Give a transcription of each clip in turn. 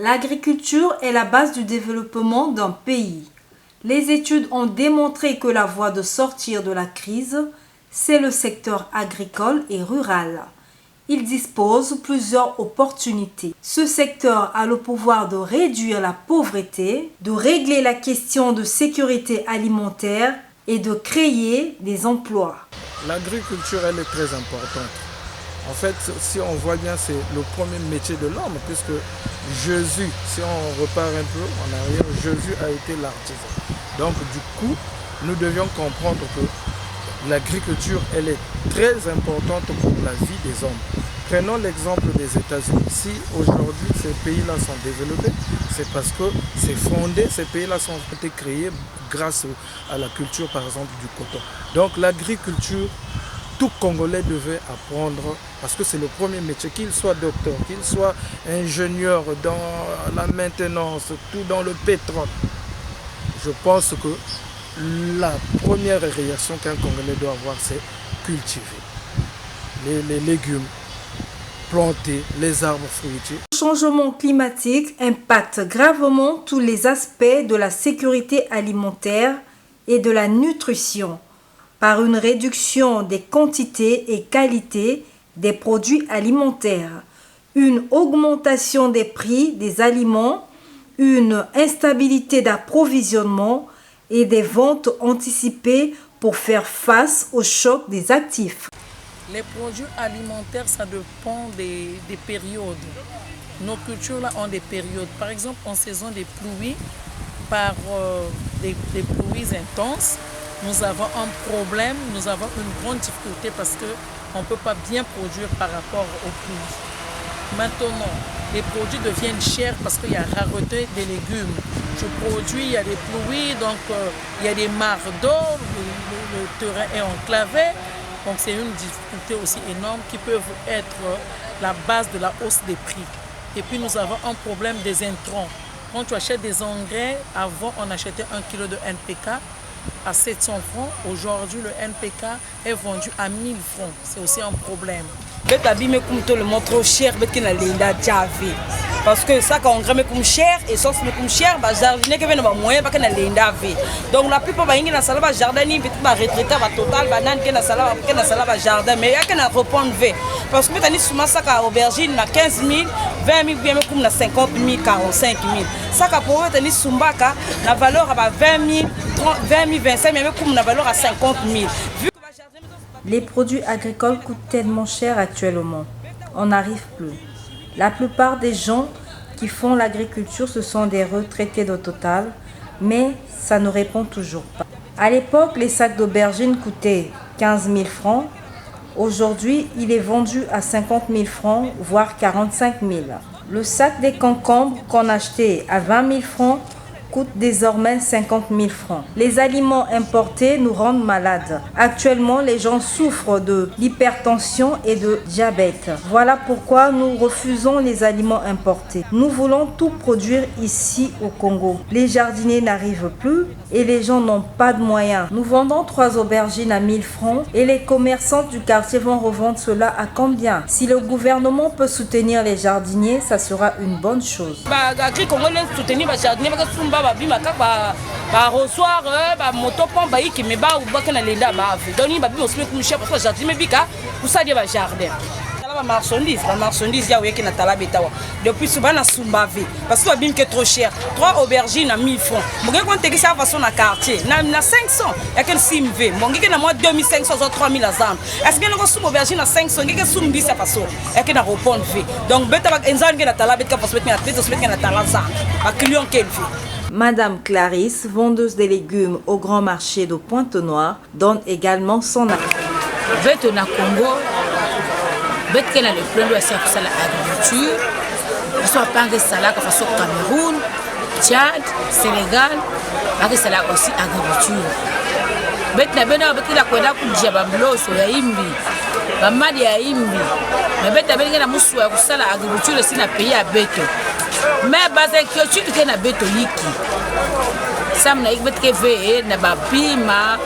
L'agriculture est la base du développement d'un pays. Les études ont démontré que la voie de sortir de la crise, c'est le secteur agricole et rural. Il dispose plusieurs opportunités. Ce secteur a le pouvoir de réduire la pauvreté, de régler la question de sécurité alimentaire et de créer des emplois. L'agriculture, elle est très importante. En fait, si on voit bien, c'est le premier métier de l'homme, puisque Jésus, si on repart un peu en arrière, Jésus a été l'artisan. Donc du coup, nous devions comprendre que l'agriculture, elle est très importante pour la vie des hommes. Prenons l'exemple des États-Unis. Si aujourd'hui ces pays-là sont développés, c'est parce que c'est fondé, ces pays-là ont été créés grâce à la culture, par exemple, du coton. Donc l'agriculture, tout Congolais devait apprendre, parce que c'est le premier métier, qu'il soit docteur, qu'il soit ingénieur dans la maintenance, tout dans le pétrole. Je pense que la première réaction qu'un Congolais doit avoir, c'est cultiver les légumes, planter les arbres fruitiers. Le changement climatique impacte gravement tous les aspects de la sécurité alimentaire et de la nutrition par une réduction des quantités et qualités des produits alimentaires, une augmentation des prix des aliments, une instabilité d'approvisionnement et des ventes anticipées pour faire face au choc des actifs. Les produits alimentaires, ça dépend des périodes. Nos cultures là ont des périodes. Par exemple, en saison des pluies, par des pluies intenses, nous avons un problème, nous avons une grande difficulté parce qu'on ne peut pas bien produire par rapport aux pluies. Maintenant, les produits deviennent chers parce qu'il y a rareté des légumes. Je produis, il y a des pluies, donc il y a des mares d'eau, le terrain est enclavé. Donc c'est une difficulté aussi énorme qui peut être la base de la hausse des prix. Et puis nous avons un problème des intrants. Quand tu achètes des engrais, avant on achetait 1 kg de NPK à 700 francs. Aujourd'hui le NPK est vendu à 1000 francs. C'est aussi un problème. Le montre trop cher, parce que ça quand on gramme comme cher et sauce mais comme cher, bah jardinier qui vient moyen pas que na lenda ve. Donc la plupart ba ingi na sala ba jardinier petit ba retraité ba total ba nan que na sala ba jardin mais ya que na répondre ve parce que tani suma ça ka aubergine na 15 000, 20 000 bien comme na 50 000, 45 000. Ça ka pour tani sumbaka na valeur à 20 000, 30, 20 000, 25 000 mais comme na valeur à 50 000. Les produits agricoles coûtent tellement cher actuellement. On n'arrive plus. La plupart des gens qui font l'agriculture, ce sont des retraités de Total, mais ça ne répond toujours pas. À l'époque, les sacs d'aubergines coûtaient 15 000 francs. Aujourd'hui, il est vendu à 50 000 francs, voire 45 000. Le sac des concombres qu'on achetait à 20 000 francs coûte désormais 50 000 francs. Les aliments importés nous rendent malades. Actuellement, les gens souffrent de l'hypertension et de diabète. Voilà pourquoi nous refusons les aliments importés. Nous voulons tout produire ici au Congo. Les jardiniers n'arrivent plus et les gens n'ont pas de moyens. Nous vendons 3 aubergines à 1000 francs et les commerçants du quartier vont revendre cela à combien? Si le gouvernement peut soutenir les jardiniers, ça sera une bonne chose. Par resoir moto pompe qui me bat ou baka na lenda ba ave donc ba bi osme comme chef parce que jardin me bika pour ça dia ba jardin la marchandise ya weki na tala betawa depuis souvent na sumbave parce que bim que trop cher 3 aubergines à 1000 francs mo ngi konte ki ça façon na quartier na 500 ya que simve mo ngi na moi 2500 ou 3000 azam est-ce que no sum aubergine à 500 ngi que sum bi ça façon ya que na répondre donc beta ba enzan ngi na tala beta parce que na tete so na tala za ba client qu'elle fait. Madame Clarisse, vendeuse des légumes au grand marché de Pointe-Noire, donne également son avis. Bête na Congo, bête qui a le plan de l'agriculture, soit pas de salade comme ça Cameroun, Tchad, Sénégal, pas ça aussi agriculture. Bête na bena bête la kwenda kujia babloso ya imbi, bamadi ya imbi, mais bête na bena na musu ya kusala agriculture si na pays à bête. Mais base culture qui na beto liki. Sam na ikbet ke ve na ba pima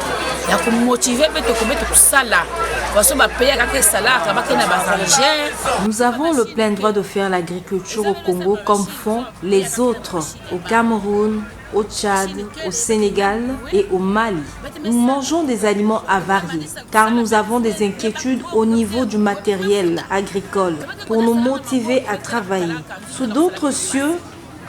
ya komotive beto kobeto kosala baso bapeya kaka esalaka bakena bazangere. Nous avons le plein droit de faire l'agriculture au Congo comme font les autres au Cameroun, au Tchad, au Sénégal et au Mali. Nous mangeons des aliments avariés car nous avons des inquiétudes au niveau du matériel agricole pour nous motiver à travailler. Sous d'autres cieux,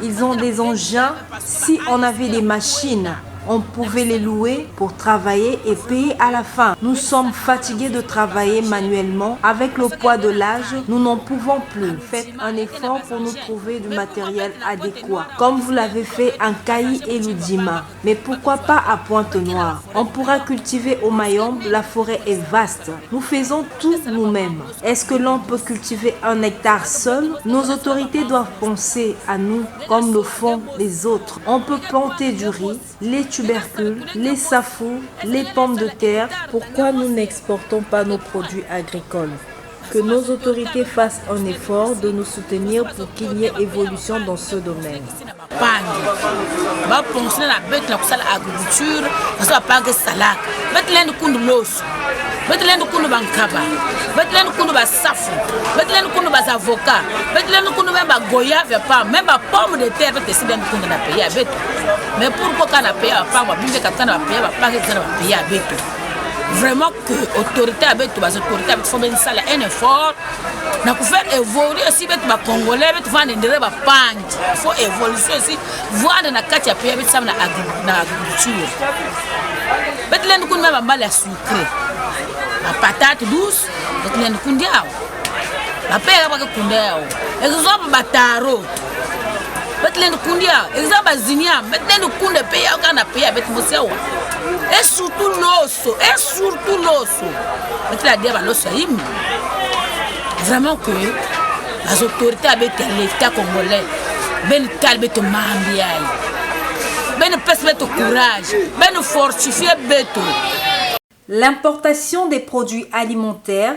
ils ont des engins. Si on avait des machines, on pouvait les louer pour travailler et payer à la fin. Nous sommes fatigués de travailler manuellement. Avec le poids de l'âge, nous n'en pouvons plus. Faites un effort pour nous trouver du matériel adéquat, comme vous l'avez fait en Kayi et Ludima. Mais pourquoi pas à Pointe-Noire? On pourra cultiver au Mayombe, la forêt est vaste. Nous faisons tout nous-mêmes. Est-ce que l'on peut cultiver 1 hectare seul? Nos autorités doivent penser à nous comme le font les autres. On peut planter du riz, les tubercules, les safous, les pommes de terre. Pourquoi nous n'exportons pas nos produits agricoles? Que nos autorités fassent un effort de nous soutenir pour qu'il y ait évolution dans ce domaine. Betlendo kuno bankaba, betlendo kuno basafu, betlendo kuno bazavoka, betlendo kuno ba goyave pa, même ba pomme de terre te sibendo kuno na payer beto. Mais pourquoi kana payer pa ba bimbe katana ba payer ba que kana ba payer beto. Vraiment que autorité beto bas autorité beto faut bien ça un effort na pour faire évoluer aussi beto ba congolais beto vendre ndere ba pang. Faut évoluer aussi voir na kati ya payer beto ça na agriculture. Betlendo kuno ba mbala sucré. La patate douce, betlendo kundiao. La pera ba kundiao. Exemple bataro. Betlendo kundiao. Exemple zinia, betlendo kunde peya kana peya bet mosiawa. Et surtout l'osso, Betlendo dia ba l'osso im. Vraiment que les autorités avec l'État congolais, ben calme to mambiai. Ben pèse to courage, ben fortifier beto. L'importation des produits alimentaires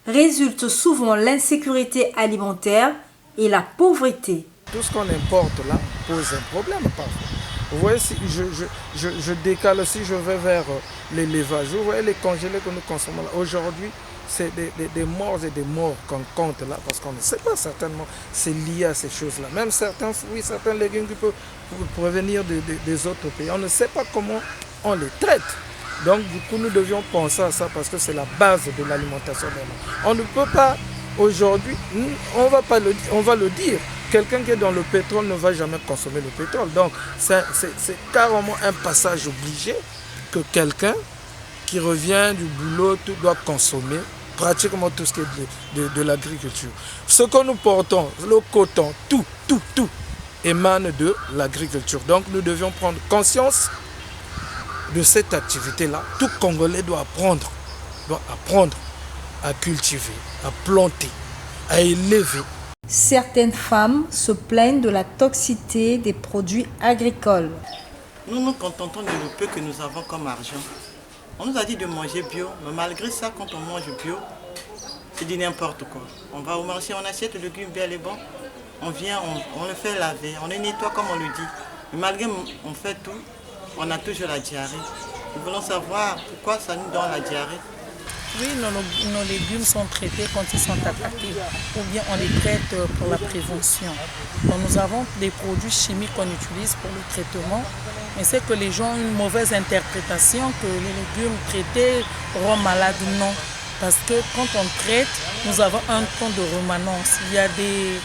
résulte souvent l'insécurité alimentaire et la pauvreté. Tout ce qu'on importe là pose un problème parfois. Vous voyez, si je décale, si je vais vers l'élevage, vous voyez les congelés que nous consommons là. Aujourd'hui, c'est des morts et des morts qu'on compte là, parce qu'on ne sait pas certainement, c'est lié à ces choses-là. Même certains fruits, certains légumes qui peuvent provenir des autres pays. On ne sait pas comment on les traite. Donc du coup, nous devions penser à ça parce que c'est la base de l'alimentation des gens. On ne peut pas aujourd'hui, on va le dire, quelqu'un qui est dans le pétrole ne va jamais consommer le pétrole. Donc c'est carrément un passage obligé que quelqu'un qui revient du boulot doit consommer pratiquement tout ce qui est de l'agriculture. Ce que nous portons, le coton, tout émane de l'agriculture. Donc nous devions prendre conscience de cette activité-là. Tout Congolais doit apprendre à cultiver, à planter, à élever. Certaines femmes se plaignent de la toxicité des produits agricoles. Nous nous contentons de le peu que nous avons comme argent. On nous a dit de manger bio, mais malgré ça, quand on mange bio, c'est du n'importe quoi. On va au marché, on achète le légume bien les bons, on vient, on le fait laver, on le nettoie comme on le dit. Mais malgré on fait tout, on a toujours la diarrhée. Nous voulons savoir pourquoi ça nous donne la diarrhée. Oui, nos légumes sont traités quand ils sont attaqués ou bien on les traite pour la prévention. Donc nous avons des produits chimiques qu'on utilise pour le traitement, mais c'est que les gens ont une mauvaise interprétation que les légumes traités rendent malades. Non, parce que quand on traite, nous avons un temps de rémanence. Il y a des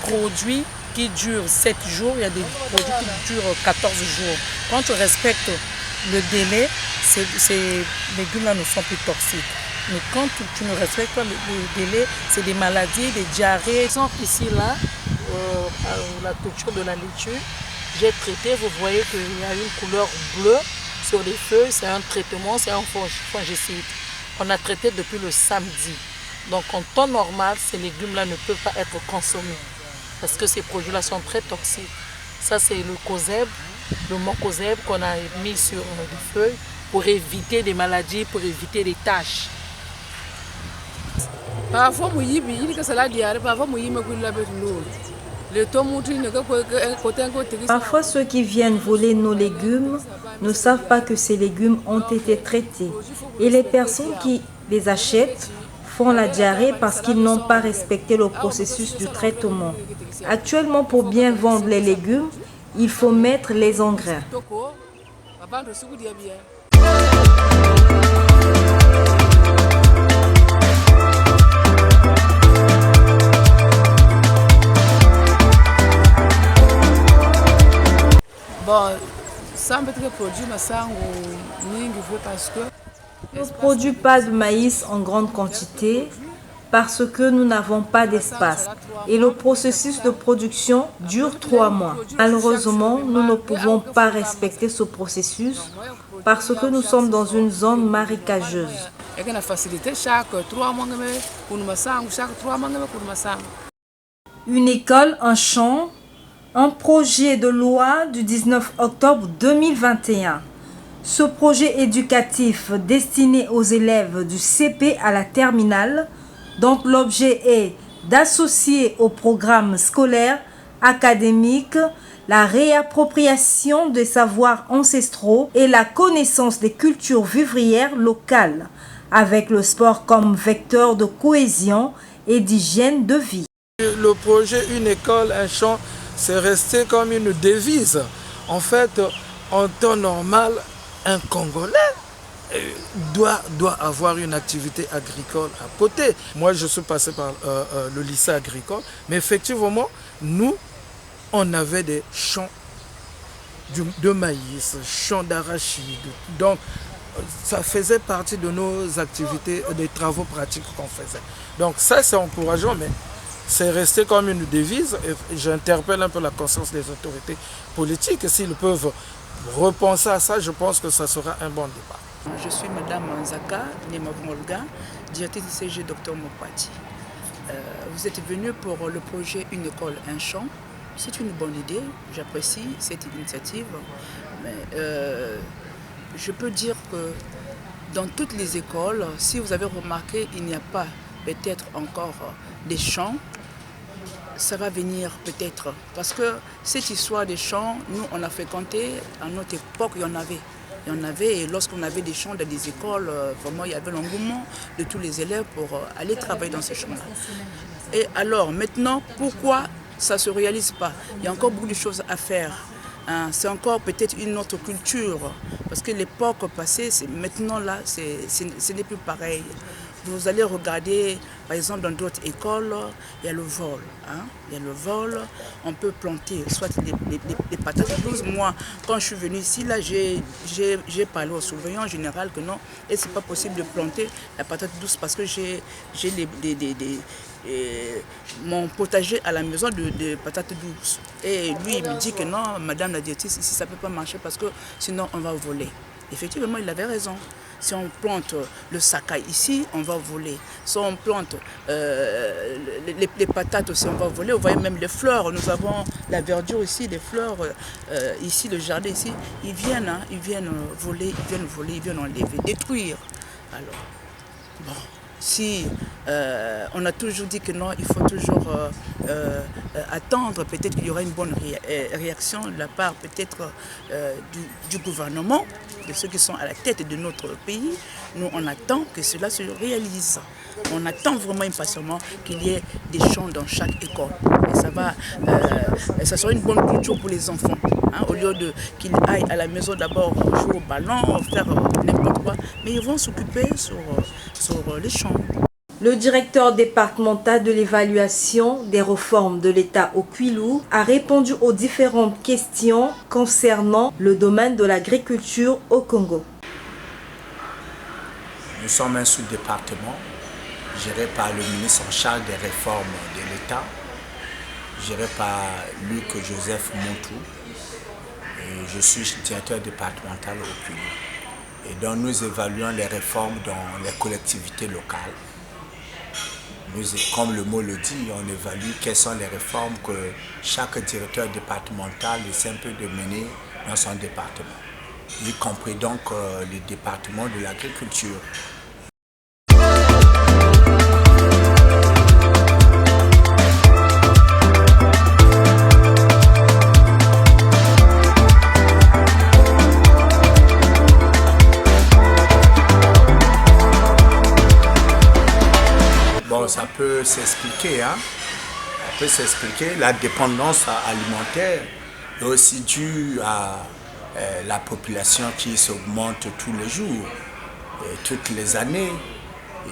produits qui durent 7 jours, il y a des produits qui durent 14 jours. Quand tu respectes le délai, ces légumes-là ne sont plus toxiques. Mais quand tu ne respectes pas le délai, c'est des maladies, des diarrhées. Par exemple, ici, là, la culture de la laitue, j'ai traité, vous voyez qu'il y a une couleur bleue sur les feuilles, c'est un traitement, c'est un fongicide. On a traité depuis le samedi. Donc en temps normal, ces légumes-là ne peuvent pas être consommés parce que ces produits-là sont très toxiques. Ça, c'est le coseb, le mancozeb qu'on a mis sur les feuilles pour éviter des maladies, pour éviter des taches. Parfois, il y a des diarrhées, parfois, il y a des Parfois, ceux qui viennent voler nos légumes ne savent pas que ces légumes ont été traités. Et les personnes qui les achètent font la diarrhée parce qu'ils n'ont pas respecté le processus du traitement. Actuellement, pour bien vendre les légumes, il faut mettre les engrais. On ne produit pas de maïs en grande quantité parce que nous n'avons pas d'espace et le processus de production dure 3 mois. Malheureusement, nous ne pouvons pas respecter ce processus parce que nous sommes dans une zone marécageuse. Une école, un champ, un projet de loi du 19 octobre 2021. Ce projet éducatif destiné aux élèves du CP à la terminale, dont l'objet est d'associer au programme scolaire, académique, la réappropriation des savoirs ancestraux et la connaissance des cultures vivrières locales, avec le sport comme vecteur de cohésion et d'hygiène de vie. Le projet Une école, un champ, c'est resté comme une devise. En fait, en temps normal, un Congolais doit avoir une activité agricole à côté. Moi, je suis passé par le lycée agricole, mais effectivement, nous, on avait des champs de maïs, champs d'arachide. Donc, ça faisait partie de nos activités, des travaux pratiques qu'on faisait. Donc ça, c'est encourageant, mais c'est resté comme une devise. Et j'interpelle un peu la conscience des autorités politiques. S'ils peuvent repenser à ça, je pense que ça sera un bon débat. Je suis Madame Nzaka Nemavongolga, directrice du CG Dr Mopati. Vous êtes venue pour le projet Une école, un champ. C'est une bonne idée, j'apprécie cette initiative. Mais je peux dire que dans toutes les écoles, si vous avez remarqué, il n'y a pas peut-être encore des champs. Ça va venir peut-être. Parce que cette histoire des champs, nous, on a fréquenté, à notre époque, il y en avait. Il y en avait, et lorsqu'on avait des champs dans des écoles, vraiment, il y avait l'engouement de tous les élèves pour aller travailler dans ces champs-là. Et alors, maintenant, pourquoi ça ne se réalise pas? Il y a encore beaucoup de choses à faire. Hein. C'est encore peut-être une autre culture. Parce que l'époque passée, maintenant, là, ce n'est plus pareil. Vous allez regarder, par exemple, dans d'autres écoles, il y a le vol. Hein? Il y a le vol, on peut planter soit des patates douces. Moi, quand je suis venue ici, là, j'ai parlé au surveillant général que non, et c'est pas possible de planter la patate douce parce que j'ai mon potager à la maison de patates douces. Et lui, il me dit que non, madame la diététicienne, ici, ça ne peut pas marcher parce que sinon, on va voler. Effectivement, il avait raison. Si on plante le sakai ici, on va voler. Si on plante les patates aussi, on va voler. Vous voyez même les fleurs. Nous avons la verdure ici, les fleurs ici, le jardin ici. Ils viennent voler, ils viennent enlever, détruire. Alors, bon. Si on a toujours dit que non, il faut toujours attendre, peut-être qu'il y aura une bonne réaction de la part peut-être du gouvernement, de ceux qui sont à la tête de notre pays. Nous, on attend que cela se réalise. On attend vraiment impatiemment qu'il y ait des champs dans chaque école. Et ça sera une bonne culture pour les enfants. Hein, au lieu qu'ils aillent à la maison d'abord jouer au ballon, faire n'importe quoi, mais ils vont s'occuper sur les champs. Le directeur départemental de l'évaluation des réformes de l'État au Kwilu a répondu aux différentes questions concernant le domaine de l'agriculture au Congo. Nous sommes un sous-département géré par le ministre en charge des réformes de l'État, géré par Luc Joseph Montou. Et je suis directeur départemental au Kwilu. Et donc nous évaluons les réformes dans les collectivités locales. Comme le mot le dit, on évalue quelles sont les réformes que chaque directeur départemental essaie un peu de mener dans son département, y compris donc le département de l'agriculture. Bon, ça peut s'expliquer, hein. Ça peut s'expliquer. La dépendance alimentaire est aussi due à la population qui s'augmente tous les jours, toutes les années.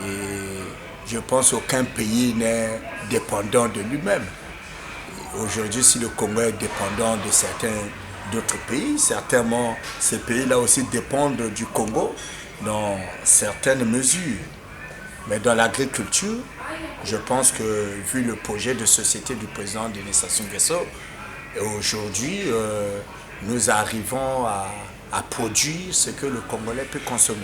Et je pense qu'aucun pays n'est dépendant de lui-même. Aujourd'hui, si le Congo est dépendant de certains d'autres pays, certainement ces pays-là aussi dépendent du Congo dans certaines mesures. Mais dans l'agriculture, je pense que vu le projet de société du président Denis Sassou Nguesso, aujourd'hui, nous arrivons à produire ce que le Congolais peut consommer.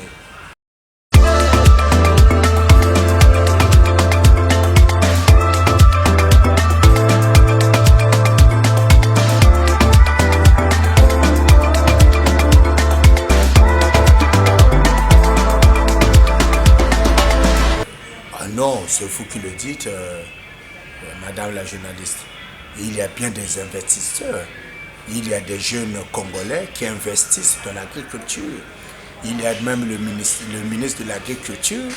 Non, c'est vous qui le dites, madame la journaliste. Il y a bien des investisseurs. Il y a des jeunes Congolais qui investissent dans l'agriculture. Il y a même le ministre de l'Agriculture.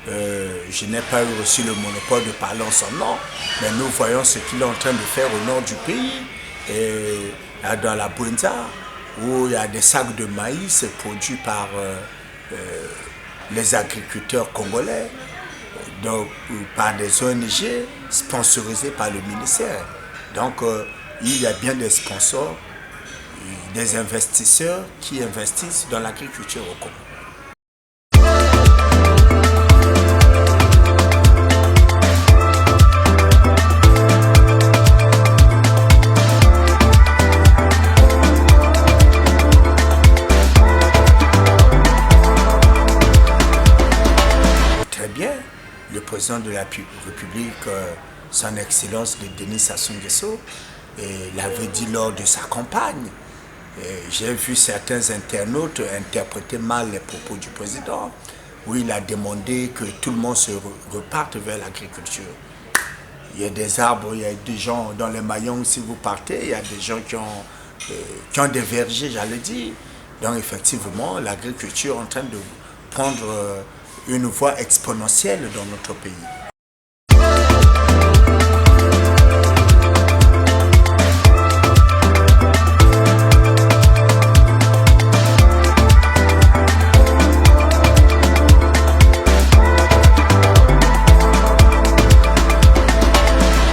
Je n'ai pas reçu le monopole de parler en son nom, mais nous voyons ce qu'il est en train de faire au nord du pays, et dans la Bouenza, où il y a des sacs de maïs produits par les agriculteurs congolais. Donc, par des ONG sponsorisées par le ministère. Donc, il y a bien des sponsors, des investisseurs qui investissent dans l'agriculture au Congo. Très bien. Le président de la République, son Excellence Denis Sassou Nguesso, l'avait dit lors de sa campagne. J'ai vu certains internautes interpréter mal les propos du président, où il a demandé que tout le monde se reparte vers l'agriculture. Il y a des arbres, il y a des gens dans les Mayons, si vous partez, il y a des gens qui ont des vergers, j'allais dire. Donc effectivement, l'agriculture est en train de prendre une voie exponentielle dans notre pays.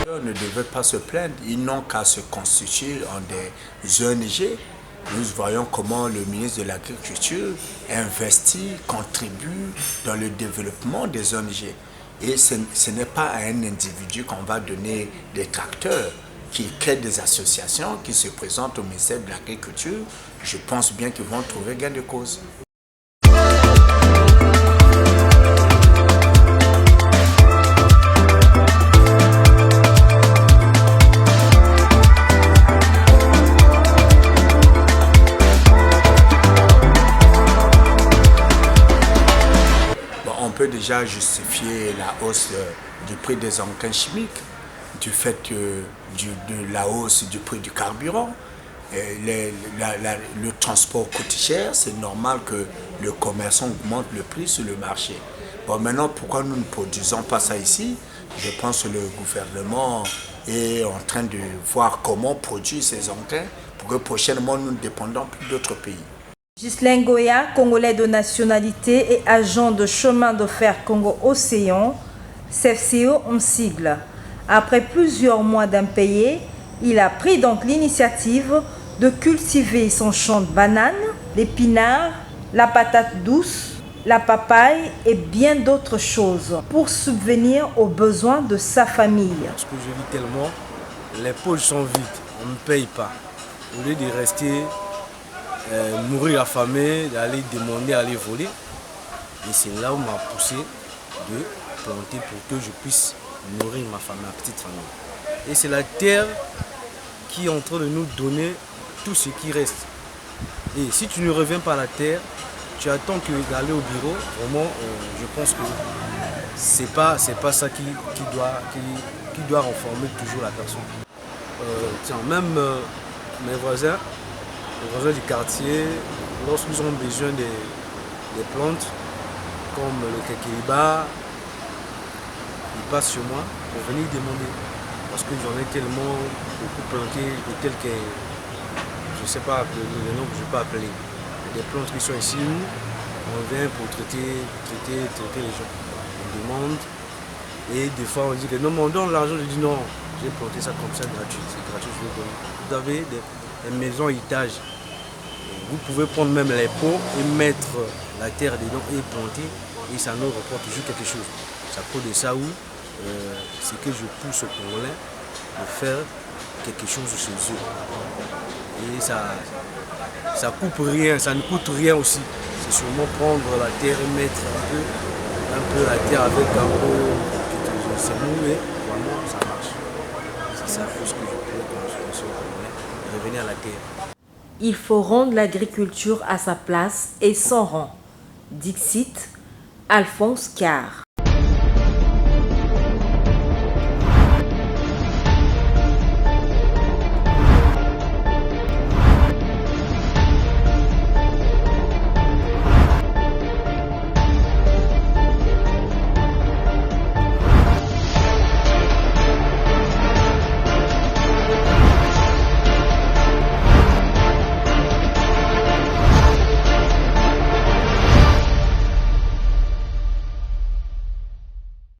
On ne devait pas se plaindre, ils n'ont qu'à se constituer en des ONG. Nous voyons comment le ministre de l'Agriculture investit, contribue dans le développement des ONG. Et ce n'est pas à un individu qu'on va donner des tracteurs, qui créent des associations, qui se présentent au ministère de l'Agriculture. Je pense bien qu'ils vont trouver gain de cause. On peut déjà justifier la hausse du prix des engrais chimiques, du fait de la hausse du prix du carburant. Le transport coûte cher, c'est normal que le commerçant augmente le prix sur le marché. Bon, maintenant, pourquoi nous ne produisons pas ça ici? Je pense que le gouvernement est en train de voir comment produire ces engrais pour que prochainement nous ne dépendons plus d'autres pays. Ghislain Goya, Congolais de nationalité et agent de chemin de fer Congo-Océan, CFCO en sigle. Après plusieurs mois d'impayés, il a pris donc l'initiative de cultiver son champ de bananes, l'épinard, la patate douce, la papaye et bien d'autres choses pour subvenir aux besoins de sa famille. Parce que je vis tellement, les poches sont vides, on ne paye pas. Au lieu de rester mourir affamé, d'aller demander, d'aller voler. Et c'est là où m'a poussé de planter pour que je puisse nourrir ma famille, ma petite famille. Et c'est la terre qui est en train de nous donner tout ce qui reste. Et si tu ne reviens pas à la terre, tu attends que d'aller au bureau. Vraiment, je pense que c'est pas ça qui doit renformer toujours la personne. Même mes voisins, les voisins du quartier, lorsqu'ils ont besoin des plantes, comme le kékéliba, ils passent sur moi pour venir demander. Parce que j'en ai tellement beaucoup planté de tels que je ne sais pas le nom que je ne vais pas appeler. Il y a des plantes qui sont ici où on vient pour traiter les gens. On demande et des fois on dit que non, mais on donne l'argent. Je dis non, j'ai planté ça comme ça gratuit, c'est gratuit, je vais donner. Vous avez des maisons étages. Vous pouvez prendre même les pots et mettre la terre dedans et planter et ça nous rapporte toujours quelque chose. C'est à cause de ça où c'est que je pousse aux Congolais de faire quelque chose chez eux. Et ça coupe rien, ça ne coûte rien aussi. C'est sûrement prendre la terre et mettre un peu la terre avec un peu de semoule et vraiment ça marche. C'est ça ce que je peux penser aux Congolais, revenir à la terre. Il faut rendre l'agriculture à sa place et son rang. Dixit, Alphonse Carr.